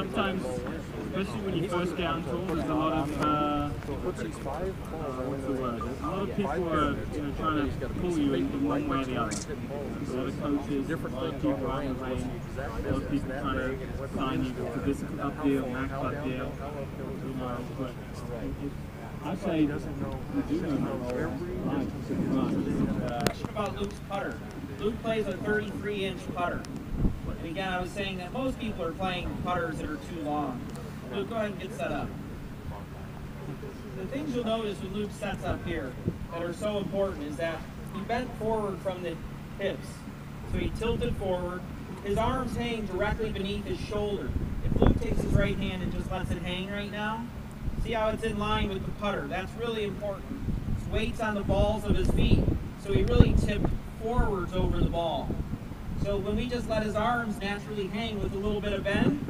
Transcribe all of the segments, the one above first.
sometimes, especially when you first get on tour, there's a lot of what's the word? A lot of people are trying to pull you in one way or the other. A lot of coaches, a lot of people on the lane, a lot of people trying to sign you to this club deal, that club deal. But I say you do know Question about Luke's putter. Luke plays a 33-inch putter. And again, I was saying that most people are playing putters that are too long. Luke, go ahead and get set up. The things you'll notice when Luke sets up here that are so important is that he bent forward from the hips. So he tilted forward. His arms hang directly beneath his shoulder. If Luke takes his right hand and just lets it hang right now, see how it's in line with the putter? That's really important. His weight's on the balls of his feet, so he really tipped forwards over the ball. So when we just let his arms naturally hang with a little bit of bend,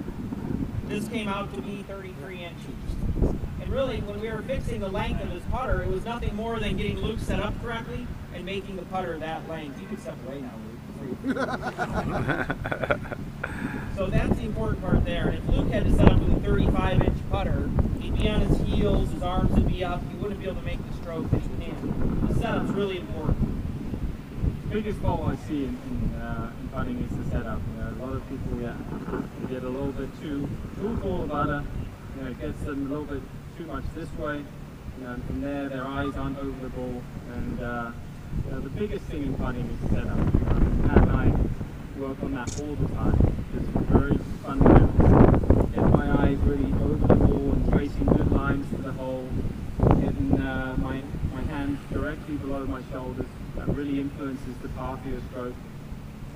this came out to be 33 inches. And really, when we were fixing the length of his putter, it was nothing more than getting Luke set up correctly and making the putter that length. You can step away now, Luke. So that's the important part there. And if Luke had to set up with a 35-inch putter, he'd be on his heels, his arms would be up, he wouldn't be able to make the stroke that he can. The setup's really important. The biggest fault I see in putting is the setup. A lot of people get a little bit too full of butter. It gets them a little bit too much this way. And from there, their eyes aren't over the ball. And the biggest thing in putting is the setup. Pat and I work on that all the time. Just very fundamental. Get my eyes really over the ball and tracing good lines to the hole. Getting my hands directly below my shoulders. That really influences the path of your stroke.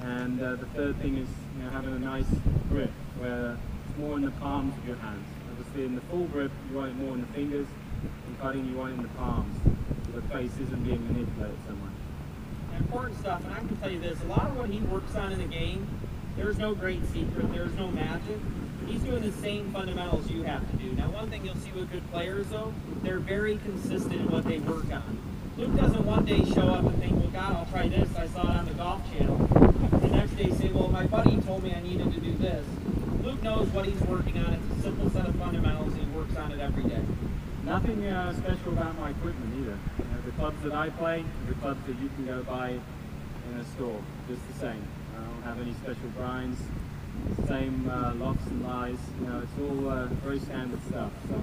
And the third thing is having a nice grip where it's more in the palms of your hands. Obviously in the full grip you want it more in the fingers, in putting you want it in the palms, so the face isn't being manipulated so much. Important stuff, and I can tell you this, a lot of what he works on in the game, there's no great secret, there's no magic. He's doing the same fundamentals you have to do. Now one thing you'll see with good players though, they're very consistent in what they work on. Luke doesn't one day show up and think, well, God, I'll try this. I saw it on the Golf Channel. The next day say, well, my buddy told me I needed to do this. Luke knows what he's working on. It's a simple set of fundamentals, and he works on it every day. Nothing special about my equipment either. The clubs that I play, the clubs that you can go buy in a store, just the same. I don't have any special grinds. Same locks and lies. It's all very standard stuff. So.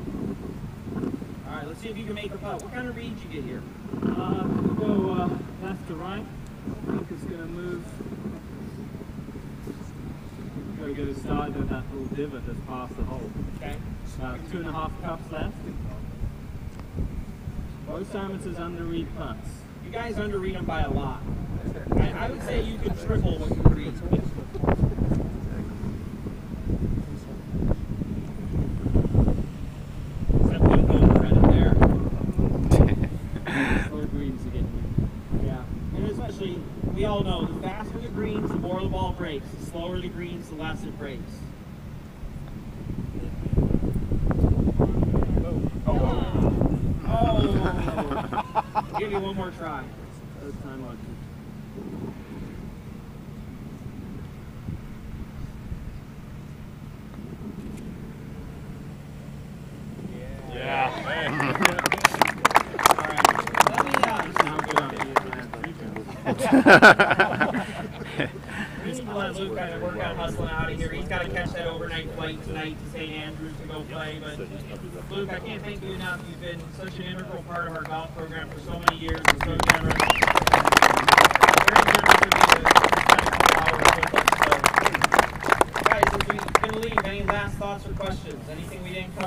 All right, let's see if you can make a putt. What kind of reads you get here? We'll go left to right. I think it's going to move. Got to get it started at that little divot that's past the hole. Okay. 2.5 cups left. Most amateurs underread putts. You guys underread them by a lot. I would say you could triple what you read. We all know the faster the greens, the more the ball breaks. The slower the greens, the less it breaks. Oh! I'll give you one more try. Third time lucky. We need to let Luke kind of work on hustling out of here. He's got to catch that overnight flight tonight to St. Andrews to go play. But Luke, I can't thank you enough. You've been such an integral part of our golf program for so many years and so generous. Very generous of you to spend a couple hours with us. So, guys, as we can leave, any last thoughts or questions? Anything we didn't cover?